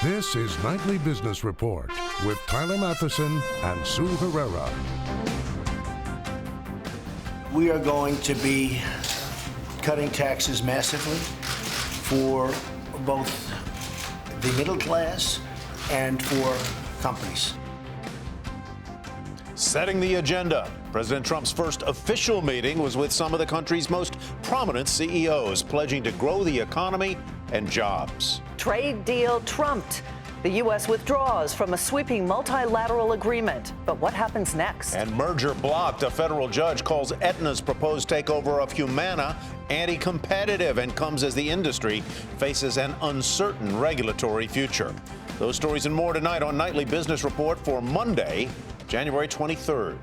This is Nightly Business Report with Tyler Matheson and Sue Herrera. We are going to be cutting taxes massively for both the middle class and for companies. Setting the agenda. President Trump's first official meeting was with some of the country's most prominent CEOs, pledging to grow the economy and jobs. Trade deal trumped. The U.S. withdraws from a sweeping multilateral agreement. But what happens next? And merger blocked. A federal judge calls Aetna's proposed takeover of Humana anti-competitive and comes as the industry faces an uncertain regulatory future. Those stories and more tonight on Nightly Business Report for Monday, January 23rd.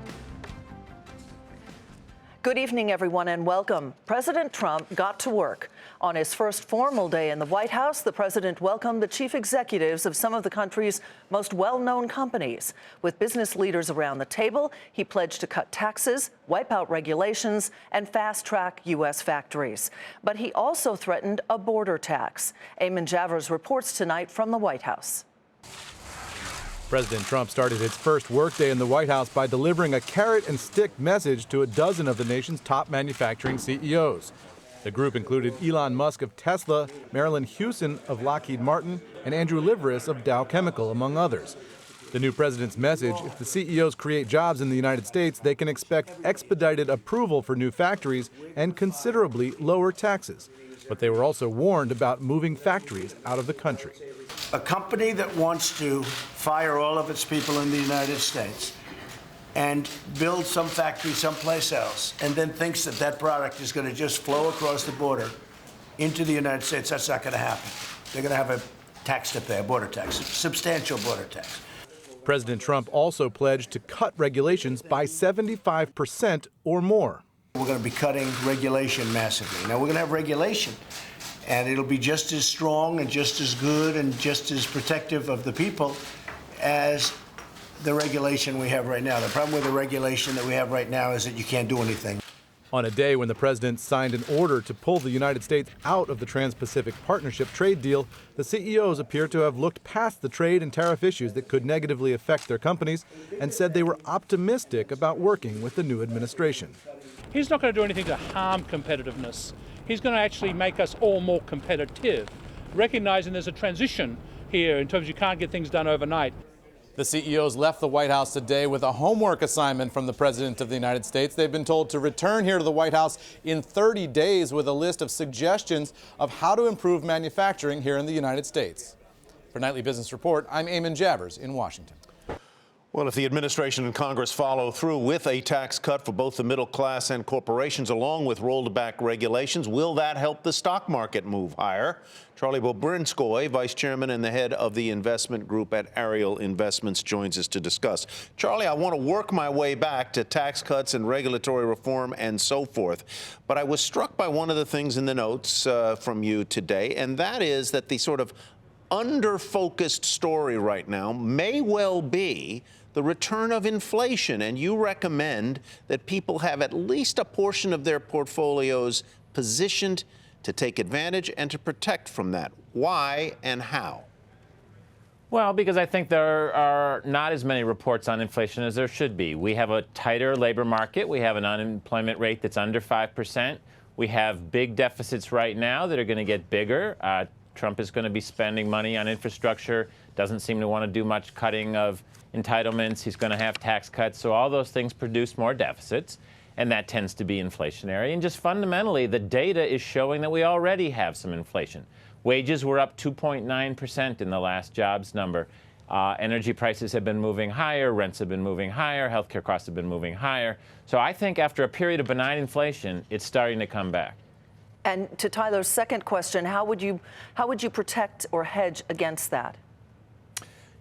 Good evening, everyone, and welcome. President Trump got to work. On his first formal day in the White House, the president welcomed the chief executives of some of the country's most well-known companies. With business leaders around the table, he pledged to cut taxes, wipe out regulations, and fast-track U.S. factories. But he also threatened a border tax. Eamon Javers reports tonight from the White House. President Trump started his first workday in the White House by delivering a carrot-and-stick message to a dozen of the nation's top manufacturing CEOs. The group included Elon Musk of Tesla, Marilyn Hewson of Lockheed Martin, and Andrew Liveris of Dow Chemical, among others. The new president's message: if the CEOs create jobs in the United States, they can expect expedited approval for new factories and considerably lower taxes. But they were also warned about moving factories out of the country. A company that wants to fire all of its people in the United States and build some factory someplace else and then thinks that that product is going to just flow across the border into the United States, that's not going to happen. They're going to have a tax to pay, a border tax, a substantial border tax. President Trump also pledged to cut regulations by 75% or more. We're going to be cutting regulation massively. Now, we're going to have regulation, and it'll be just as strong and just as good and just as protective of the people as the regulation we have right now. The problem with the regulation that we have right now is that you can't do anything. On a day when the president signed an order to pull the United States out of the Trans-Pacific Partnership trade deal, the CEOs appear to have looked past the trade and tariff issues that could negatively affect their companies and said they were optimistic about working with the new administration. He's not going to do anything to harm competitiveness. He's going to actually make us all more competitive, recognizing there's a transition here in terms of you can't get things done overnight. The CEOs left the White House today with a homework assignment from the President of the United States. They've been told to return here to the White House in 30 days with a list of suggestions of how to improve manufacturing here in the United States. For Nightly Business Report, I'm Eamon Javers in Washington. Well, if the administration and Congress follow through with a tax cut for both the middle class and corporations, along with rolled back regulations, will that help the stock market move higher? Charlie Bobrinskoy, vice chairman and the head of the investment group at Ariel Investments, joins us to discuss. Charlie, I want to work my way back to tax cuts and regulatory reform and so forth. But I was struck by one of the things in the notes from you today, and that is that the sort of under-focused story right now may well be the return of inflation, and you recommend that people have at least a portion of their portfolios positioned to take advantage and to protect from that. Why and how? Well, because I think there are not as many reports on inflation as there should be. We have a tighter labor market. We have an unemployment rate that's under 5%. We have big deficits right now that are going to get bigger. Trump is going to be spending money on infrastructure, doesn't seem to want to do much cutting of entitlements. He's going to have tax cuts. So all those things produce more deficits, and that tends to be inflationary. And just fundamentally, the data is showing that we already have some inflation. Wages were up 2.9% in the last jobs number. Energy prices have been moving higher. Rents have been moving higher. Healthcare costs have been moving higher. So I think after a period of benign inflation, it's starting to come back. And to Tyler's second question, how would you protect or hedge against that?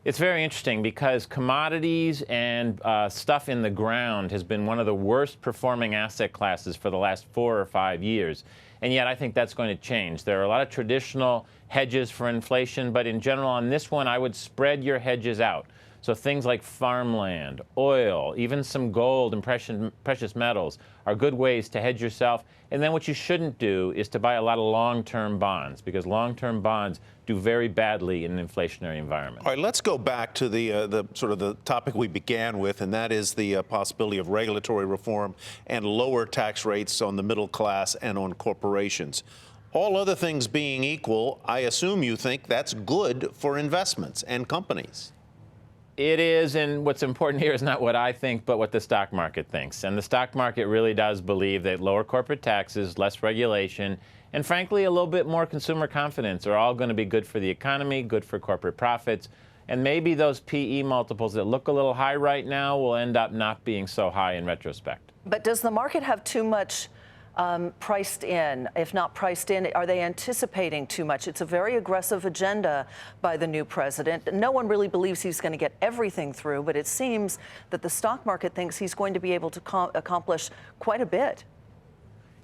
It's very interesting because commodities and stuff in the ground has been one of the worst performing asset classes for the last 4 or 5 years. And yet I think that's going to change. There are a lot of traditional hedges for inflation, but in general on this one, I would spread your hedges out. So things like farmland, oil, even some gold and precious metals are good ways to hedge yourself. And then what you shouldn't do is to buy a lot of long-term bonds, because long-term bonds do very badly in an inflationary environment. All right, let's go back to the sort of the topic we began with, and that is the possibility of regulatory reform and lower tax rates on the middle class and on corporations. All other things being equal, I assume you think that's good for investments and companies. It is, and what's important here is not what I think, but what the stock market thinks. And the stock market really does believe that lower corporate taxes, less regulation, and frankly, a little bit more consumer confidence are all going to be good for the economy, good for corporate profits. And maybe those PE multiples that look a little high right now will end up not being so high in retrospect. But does the market have too much priced in? If not priced in, are they anticipating too much? It's a very aggressive agenda by the new president. No one really believes he's going to get everything through, but it seems that the stock market thinks he's going to be able to accomplish quite a bit.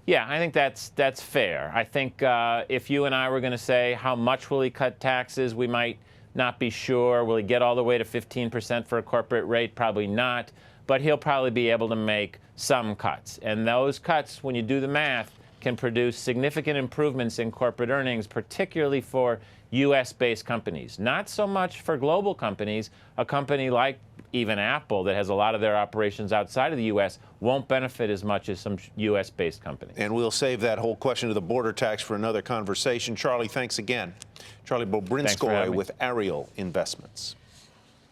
Yeah, I think that's fair. I think if you and I were going to say how much will he cut taxes, we might not be sure. Will he get all the way to 15% for a corporate rate? Probably not. But he'll probably be able to make some cuts. And those cuts, when you do the math, can produce significant improvements in corporate earnings, particularly for U.S.-based companies. Not so much for global companies. A company like even Apple, that has a lot of their operations outside of the U.S., won't benefit as much as some U.S.-based companies. And we'll save that whole question of the border tax for another conversation. Charlie, thanks again. Charlie Bobrinskoy with Ariel Investments.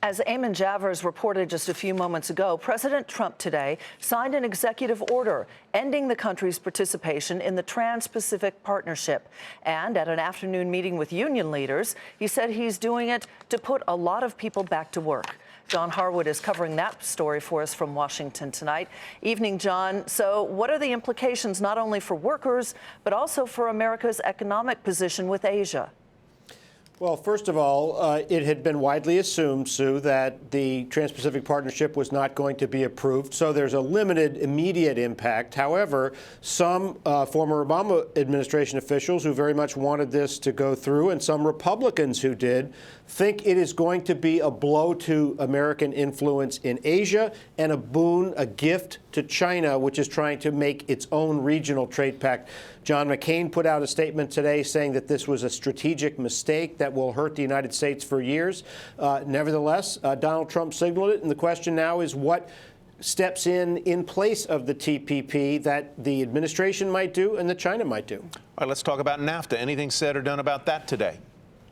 As Eamon Javers reported just a few moments ago, President Trump today signed an executive order ending the country's participation in the Trans-Pacific Partnership. And at an afternoon meeting with union leaders, he said he's doing it to put a lot of people back to work. John Harwood is covering that story for us from Washington tonight. Evening, John. So what are the implications not only for workers, but also for America's economic position with Asia? Well, first of all, it had been widely assumed, Sue, that the Trans-Pacific Partnership was not going to be approved, so there's a limited immediate impact. However, some former Obama administration officials who very much wanted this to go through, and some Republicans who did, think it is going to be a blow to American influence in Asia and a boon, a gift to China, which is trying to make its own regional trade pact. John McCain put out a statement today saying that this was a strategic mistake that will hurt the United States for years. Nevertheless, Donald Trump signaled it, and the question now is what steps in place of the TPP that the administration might do and that China might do. All right, let's talk about NAFTA. Anything said or done about that today?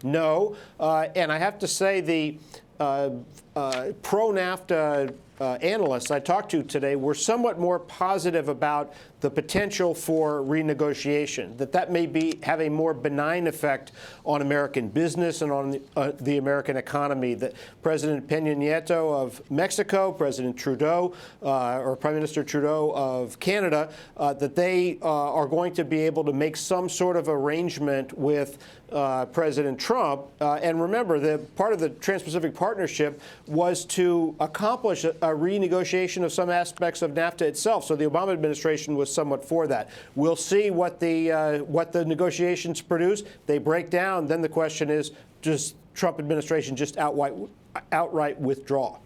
No, and I have to say the pro-NAFTA analysts I talked to today were somewhat more positive about the potential for renegotiation, that may have a more benign effect on American business and on the American economy. That President Peña Nieto of Mexico, President Trudeau, or Prime Minister Trudeau of Canada, that they are going to be able to make some sort of arrangement with President Trump. And remember, the part of the Trans-Pacific Partnership was to accomplish a renegotiation of some aspects of NAFTA itself. So the Obama administration was somewhat for that. We'll see what the negotiations produce. They break down. Then the question is, does Trump administration just outright withdraw?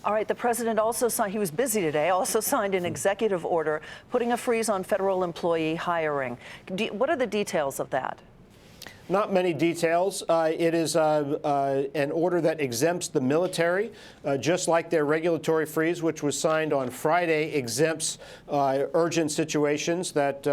All right, the president also signed, he was busy today, also signed an executive order putting a freeze on federal employee hiring. What are the details of that? Not many details. It is an order that exempts the military, just like their regulatory freeze, which was signed on Friday, exempts urgent situations that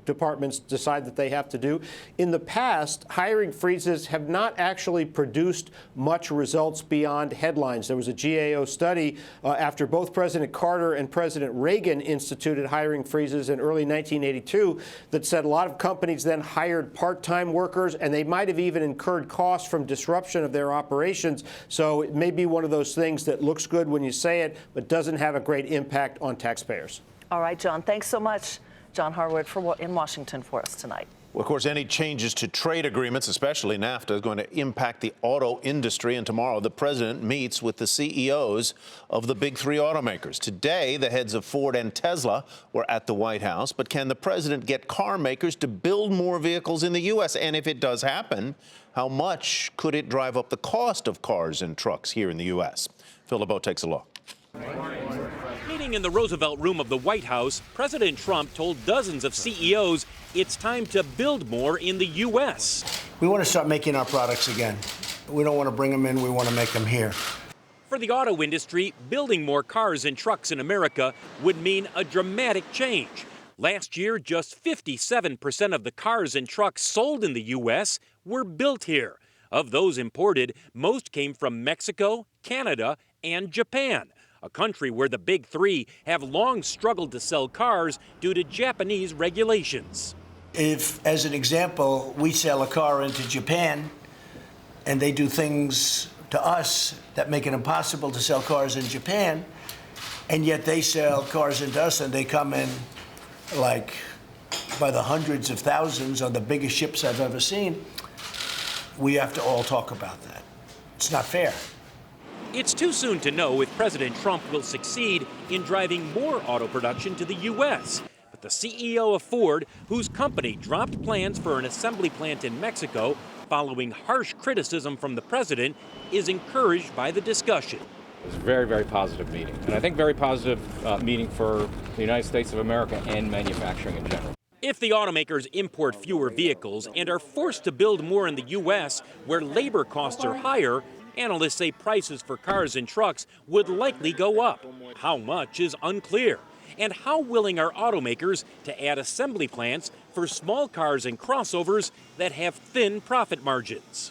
departments decide that they have to do. In the past, hiring freezes have not actually produced much results beyond headlines. There was a GAO study after both President Carter and President Reagan instituted hiring freezes in early 1982 that said a lot of companies then hired part-time workers, and they might have even incurred costs from disruption of their operations. So it may be one of those things that looks good when you say it, but doesn't have a great impact on taxpayers. All right, John, thanks so much. John Harwood in Washington for us tonight. Well, of course, any changes to trade agreements, especially NAFTA, is going to impact the auto industry. And tomorrow, the president meets with the CEOs of the big three automakers. Today, the heads of Ford and Tesla were at the White House. But can the president get car makers to build more vehicles in the U.S.? And if it does happen, How much could it drive up the cost of cars and trucks here in the U.S.? Phil LeBeau takes a look. Meeting in the Roosevelt Room of the White House, President Trump told dozens of CEOs it's time to build more in the U.S. We want to start making our products again. We don't want to bring them in, we want to make them here. For the auto industry, building more cars and trucks in America would mean a dramatic change. Last year, just 57% of the cars and trucks sold in the U.S. were built here. Of those imported, most came from Mexico, Canada, and Japan, a country where the big three have long struggled to sell cars due to Japanese regulations. If, as an example, we sell a car into Japan and they do things to us that make it impossible to sell cars in Japan, and yet they sell cars into us and they come in like by the hundreds of thousands on the biggest ships I've ever seen, we have to all talk about that. It's not fair. It's too soon to know if President Trump will succeed in driving more auto production to the U.S. But the CEO of Ford, whose company dropped plans for an assembly plant in Mexico following harsh criticism from the president, is encouraged by the discussion. It was a very, very positive meeting, and I think very positive meeting for the United States of America and manufacturing in general. If the automakers import fewer vehicles and are forced to build more in the U.S., where labor costs are higher, analysts say prices for cars and trucks would likely go up. How much is unclear. And how willing are automakers to add assembly plants for small cars and crossovers that have thin profit margins?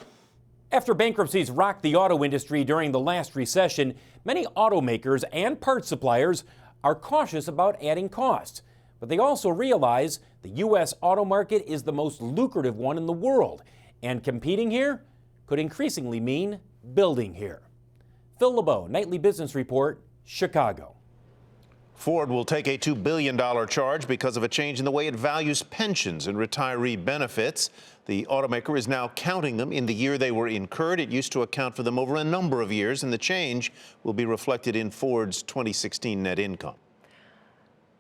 After bankruptcies rocked the auto industry during the last recession, many automakers and parts suppliers are cautious about adding costs. But they also realize the U.S. auto market is the most lucrative one in the world, and competing here could increasingly mean building here. Phil LeBeau, Nightly Business Report, Chicago. Ford will take a $2 billion charge because of a change in the way it values pensions and retiree benefits. The automaker is now counting them in the year they were incurred. It used to account for them over a number of years, and the change will be reflected in Ford's 2016 net income.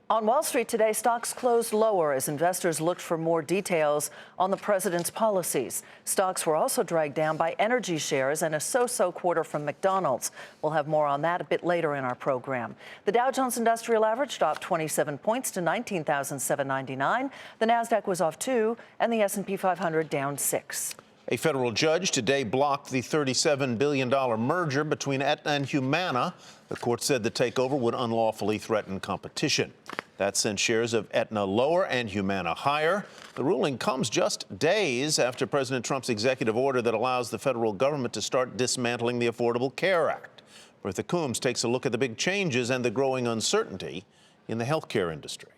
On Wall Street today, stocks closed lower as investors looked for more details on the president's policies. Stocks were also dragged down by energy shares and a so-so quarter from McDonald's. We'll have more on that a bit later in our program. The Dow Jones Industrial Average dropped 27 points to 19,799. The Nasdaq was off 2, and the S&P 500 down 6. A federal judge today blocked the $37 billion merger between Aetna and Humana. The court said the takeover would unlawfully threaten competition. That sent shares of Aetna lower and Humana higher. The ruling comes just days after President Trump's executive order that allows the federal government to start dismantling the Affordable Care Act. Bertha Coombs takes a look at the big changes and the growing uncertainty in the healthcare industry.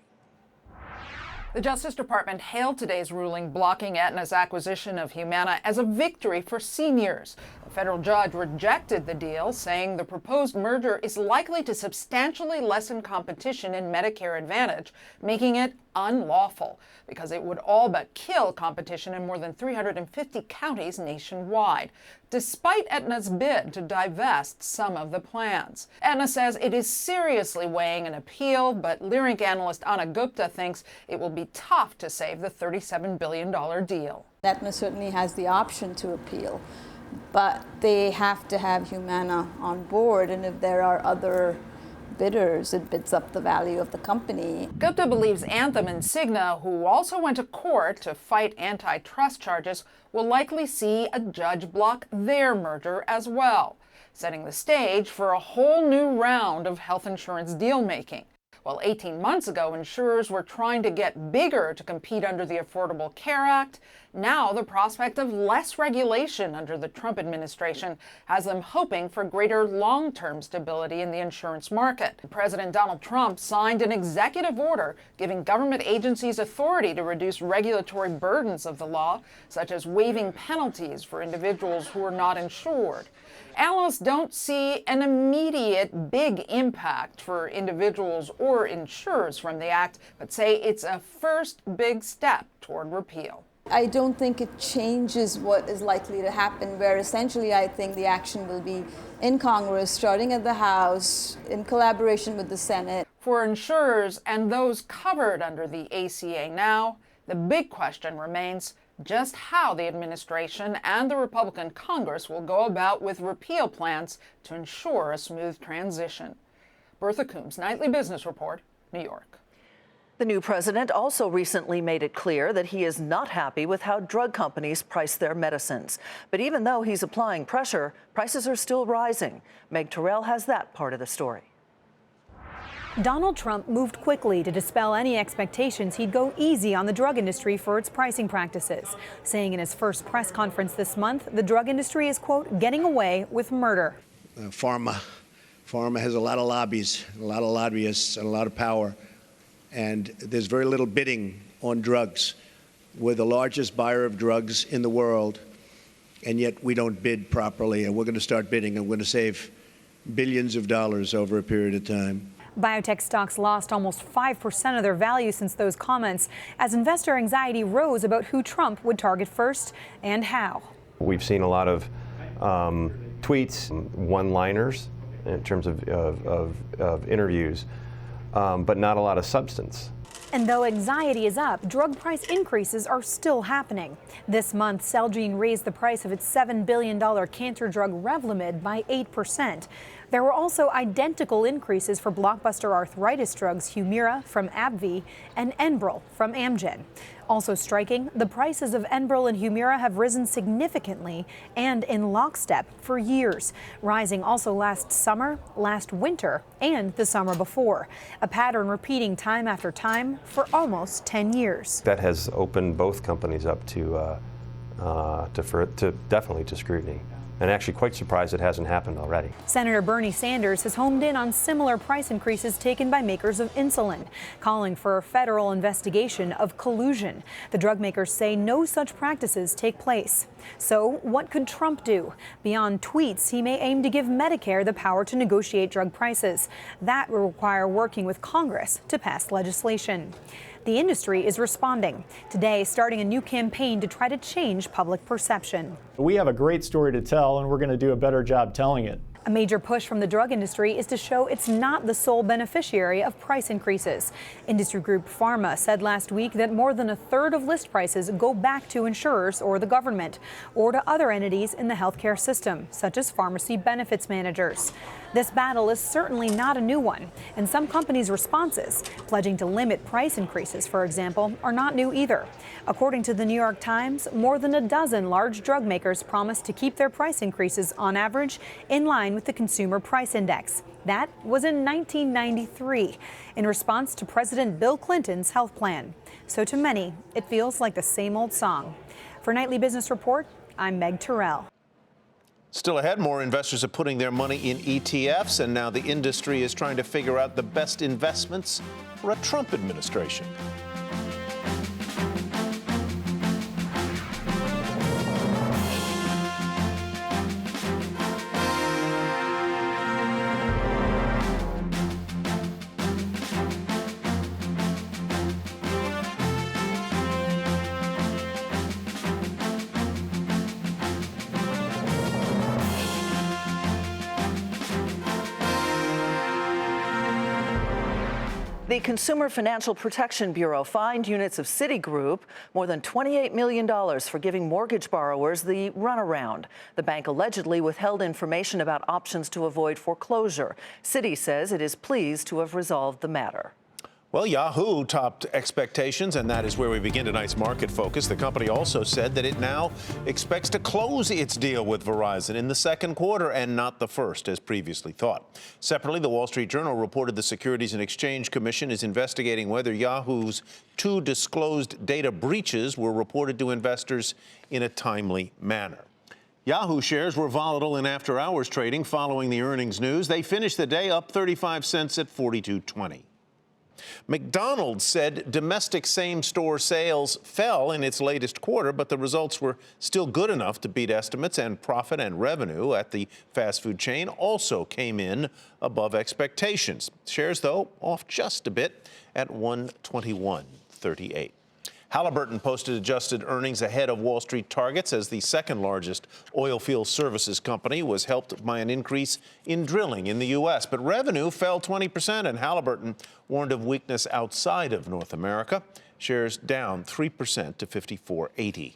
The Justice Department hailed today's ruling blocking Aetna's acquisition of Humana as a victory for seniors. A federal judge rejected the deal, saying the proposed merger is likely to substantially lessen competition in Medicare Advantage, making it unlawful because it would all but kill competition in more than 350 counties nationwide, despite Aetna's bid to divest some of the plans. Aetna says it is seriously weighing an appeal, but Leerink analyst Anna Gupta thinks it will be tough to save the $37 billion deal. Aetna certainly has the option to appeal, but they have to have Humana on board, and if there are other bidders, it bids up the value of the company. Gupta believes Anthem and Cigna, who also went to court to fight antitrust charges, will likely see a judge block their merger as well, setting the stage for a whole new round of health insurance deal-making. Well, 18 months ago, insurers were trying to get bigger to compete under the Affordable Care Act. Now, the prospect of less regulation under the Trump administration has them hoping for greater long-term stability in the insurance market. President Donald Trump signed an executive order giving government agencies authority to reduce regulatory burdens of the law, such as waiving penalties for individuals who are not insured. Analysts don't see an immediate big impact for individuals or insurers from the act, but say it's a first big step toward repeal. I don't think it changes what is likely to happen, where essentially I think the action will be in Congress, starting at the House, in collaboration with the Senate. For insurers and those covered under the ACA now, the big question remains, just how the administration and the Republican Congress will go about with repeal plans to ensure a smooth transition. Bertha Coombs, Nightly Business Report, New York. The new president also recently made it clear that he is not happy with how drug companies price their medicines. But even though he's applying pressure, prices are still rising. Meg Terrell has that part of the story. Donald Trump moved quickly to dispel any expectations he'd go easy on the drug industry for its pricing practices, saying in his first press conference this month, the drug industry is, quote, getting away with murder. Pharma has a lot of lobbies, a lot of lobbyists, and a lot of power. And there's very little bidding on drugs. We're the largest buyer of drugs in the world, and yet we don't bid properly. And we're going to start bidding, and we're going to save billions of dollars over a period of time. Biotech stocks lost almost 5% of their value since those comments, as investor anxiety rose about who Trump would target first and how. We've seen a lot of tweets, one-liners in terms of interviews, but not a lot of substance. And though anxiety is up, drug price increases are still happening. This month, Celgene raised the price of its $7 billion cancer drug Revlimid by 8%. There were also identical increases for blockbuster arthritis drugs Humira from AbbVie and Enbrel from Amgen. Also striking, the prices of Enbrel and Humira have risen significantly and in lockstep for years, rising also last summer, last winter, and the summer before, a pattern repeating time after time for almost 10 years. That has opened both companies up to definitely to scrutiny. And actually quite surprised it hasn't happened already. Senator Bernie Sanders has homed in on similar price increases taken by makers of insulin, calling for a federal investigation of collusion. The drug makers say no such practices take place. So what could Trump do? Beyond tweets, he may aim to give Medicare the power to negotiate drug prices. That will require working with Congress to pass legislation. The industry is responding, today starting a new campaign to try to change public perception. We have a great story to tell, and we're going to do a better job telling it. A major push from the drug industry is to show it's not the sole beneficiary of price increases. Industry group Pharma said last week that more than a third of list prices go back to insurers or the government, or to other entities in the healthcare system, such as pharmacy benefits managers. This battle is certainly not a new one, and some companies' responses, pledging to limit price increases, for example, are not new either. According to the New York Times, more than a dozen large drug makers promised to keep their price increases on average in line with the Consumer Price Index. That was in 1993, in response to President Bill Clinton's health plan. So to many, it feels like the same old song. For Nightly Business Report, I'm Meg Terrell. Still ahead, more investors are putting their money in ETFs, and now the industry is trying to figure out the best investments for a Trump administration. The Consumer Financial Protection Bureau fined units of Citigroup more than $28 million for giving mortgage borrowers the runaround. The bank allegedly withheld information about options to avoid foreclosure. Citi says it is pleased to have resolved the matter. Well, Yahoo topped expectations, and that is where we begin tonight's market focus. The company also said that it now expects to close its deal with Verizon in the second quarter and not the first, as previously thought. Separately, the Wall Street Journal reported the Securities and Exchange Commission is investigating whether Yahoo's 2 disclosed data breaches were reported to investors in a timely manner. Yahoo shares were volatile in after-hours trading following the earnings news. They finished the day up 35 cents at $42.20. McDonald's said domestic same-store sales fell in its latest quarter, but the results were still good enough to beat estimates, and profit and revenue at the fast food chain also came in above expectations. Shares, though, off just a bit at $121.38. Halliburton posted adjusted earnings ahead of Wall Street targets as the second largest oil field services company was helped by an increase in drilling in the U.S. But revenue fell 20%, and Halliburton warned of weakness outside of North America. Shares down 3% to $54.80.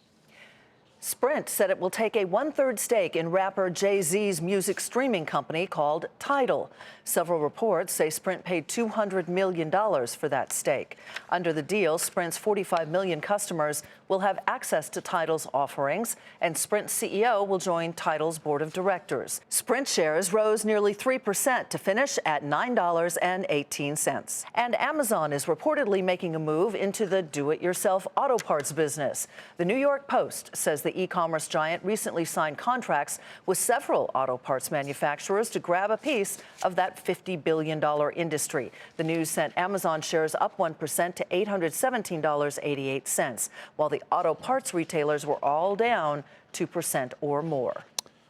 Sprint said it will take a one-third stake in rapper Jay-Z's music streaming company called Tidal. Several reports say Sprint paid $200 million for that stake. Under the deal, Sprint's 45 million customers will have access to Tidal's offerings, and Sprint CEO will join Tidal's board of directors. Sprint shares rose nearly 3% to finish at $9.18. And Amazon is reportedly making a move into the do-it-yourself auto parts business. The New York Post says the e-commerce giant recently signed contracts with several auto parts manufacturers to grab a piece of that $50 billion industry. The news sent Amazon shares up 1% to $817.88, while the auto parts retailers were all down 2% or more.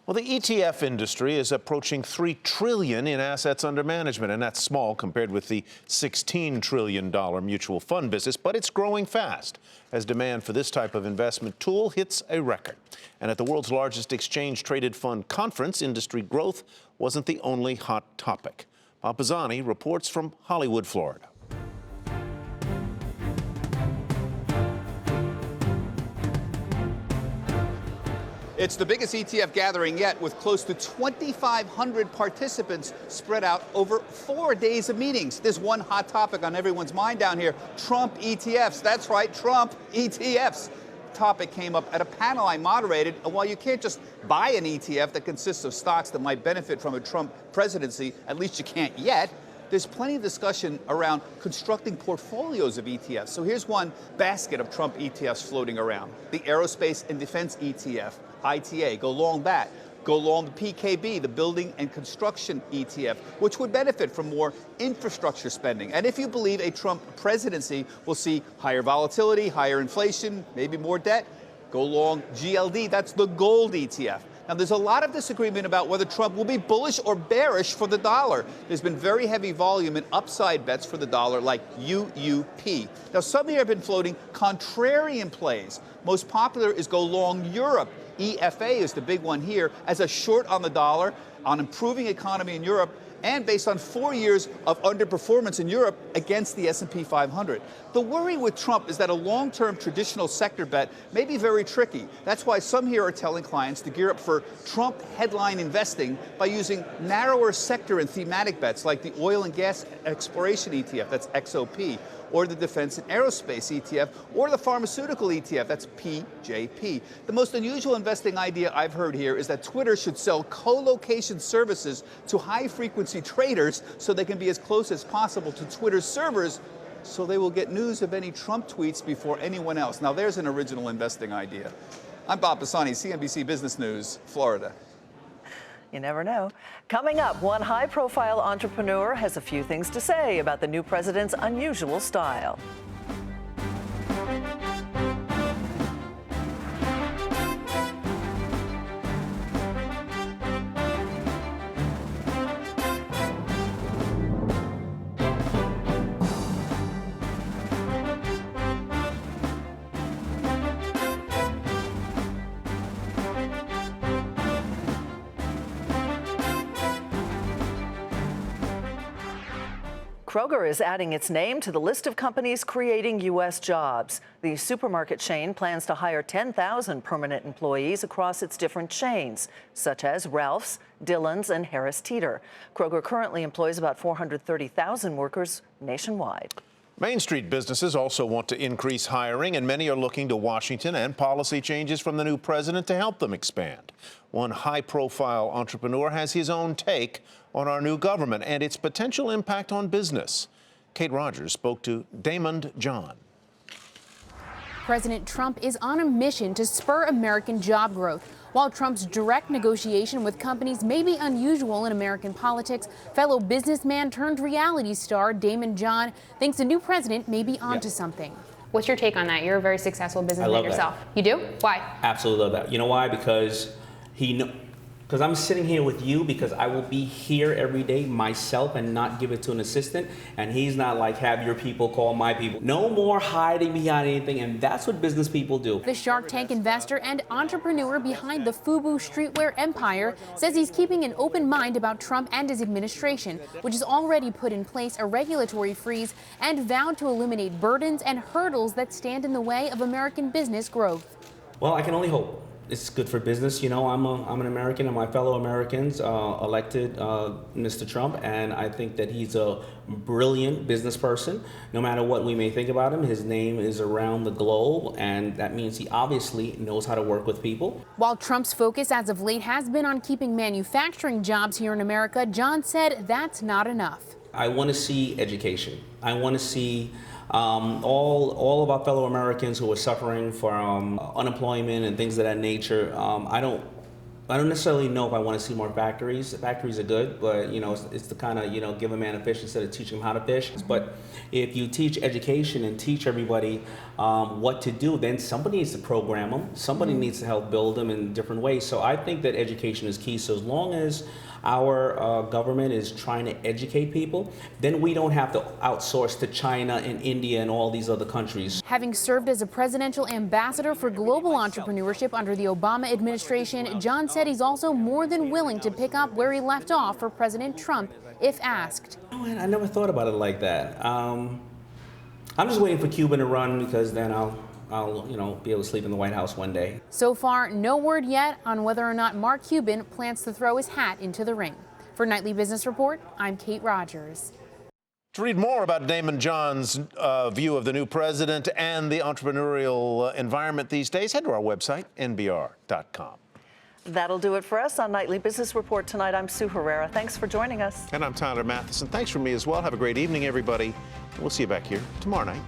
Well, the ETF industry is approaching $3 trillion in assets under management, and that's small compared with the $16 trillion mutual fund business, but it's growing fast as demand for this type of investment tool hits a record. And at the world's largest exchange-traded fund conference, industry growth wasn't the only hot topic. Bob Pisani reports from Hollywood, Florida. It's the biggest ETF gathering yet, with close to 2,500 participants spread out over 4 days of meetings. There's one hot topic on everyone's mind down here: Trump ETFs. That's right, Trump ETFs. Topic came up at a panel I moderated, and while you can't just buy an ETF that consists of stocks that might benefit from a Trump presidency, at least you can't yet, there's plenty of discussion around constructing portfolios of ETFs. So here's one basket of Trump ETFs floating around: the Aerospace and Defense ETF, ITA, go long that. Go long the PKB, the Building and Construction ETF, which would benefit from more infrastructure spending. And if you believe a Trump presidency will see higher volatility, higher inflation, maybe more debt, go long GLD, that's the gold ETF. Now, there's a lot of disagreement about whether Trump will be bullish or bearish for the dollar. There's been very heavy volume in upside bets for the dollar, like UUP. Now, some here have been floating contrarian plays. Most popular is go long Europe. EFA is the big one here, as a short on the dollar, on improving economy in Europe, and based on 4 years of underperformance in Europe against the S&P 500. The worry with Trump is that a long-term traditional sector bet may be very tricky. That's why some here are telling clients to gear up for Trump headline investing by using narrower sector and thematic bets like the Oil and Gas Exploration ETF, that's XOP, or the Defense and Aerospace ETF, or the Pharmaceutical ETF, that's PJP. The most unusual investing idea I've heard here is that Twitter should sell co-location services to high-frequency traders so they can be as close as possible to Twitter's servers, so they will get news of any Trump tweets before anyone else. Now, there's an original investing idea. I'm Bob Pisani, CNBC Business News, Florida. You never know. Coming up, one high-profile entrepreneur has a few things to say about the new president's unusual style. Kroger is adding its name to the list of companies creating U.S. jobs. The supermarket chain plans to hire 10,000 permanent employees across its different chains, such as Ralph's, Dillon's, and Harris Teeter. Kroger currently employs about 430,000 workers nationwide. Main Street businesses also want to increase hiring, and many are looking to Washington and policy changes from the new president to help them expand. One high-profile entrepreneur has his own take on our new government and its potential impact on business. Kate Rogers spoke to Damon John. President Trump is on a mission to spur American job growth. While Trump's direct negotiation with companies may be unusual in American politics, fellow businessman turned reality star Damon John thinks the new president may be onto something. What's your take on that? You're a very successful businessman yourself. You do? Why? Absolutely love that. You know why? Because I'm sitting here with you because I will be here every day myself and not give it to an assistant. And he's not like, have your people call my people. No more hiding behind anything. And that's what business people do. The Shark Tank investor and entrepreneur behind the FUBU streetwear empire says he's keeping an open mind about Trump and his administration, which has already put in place a regulatory freeze and vowed to eliminate burdens and hurdles that stand in the way of American business growth. Well, I can only hope it's good for business. You know, I'm an American, and my fellow Americans elected Mr. Trump, and I think that he's a brilliant business person. No matter what we may think about him, his name is around the globe, and that means he obviously knows how to work with people. While Trump's focus as of late has been on keeping manufacturing jobs here in America, John said that's not enough. I want to see education. I want to see all of our fellow Americans who are suffering from unemployment and things of that nature. I don't necessarily know if I want to see more factories. Factories are good, but you know, it's the kind of, you know, give a man a fish instead of teaching him how to fish. But if you teach education and teach everybody what to do, then somebody needs to program them. Somebody needs to help build them in different ways. So I think that education is key. So as long as our government is trying to educate people, then we don't have to outsource to China and India and all these other countries. Having served as a presidential ambassador for global entrepreneurship under the Obama administration, John said he's also more than willing to pick up where he left off for President Trump if asked. Oh, I never thought about it like that. I'm just waiting for Cuba to run, because then I'll you know, be able to sleep in the White House one day. So far, no word yet on whether or not Mark Cuban plans to throw his hat into the ring. For Nightly Business Report, I'm Kate Rogers. To read more about Damon John's view of the new president and the entrepreneurial environment these days, head to our website, nbr.com. That'll do it for us on Nightly Business Report tonight. I'm Sue Herrera. Thanks for joining us. And I'm Tyler Mathisen. Thanks from me as well. Have a great evening, everybody. We'll see you back here tomorrow night.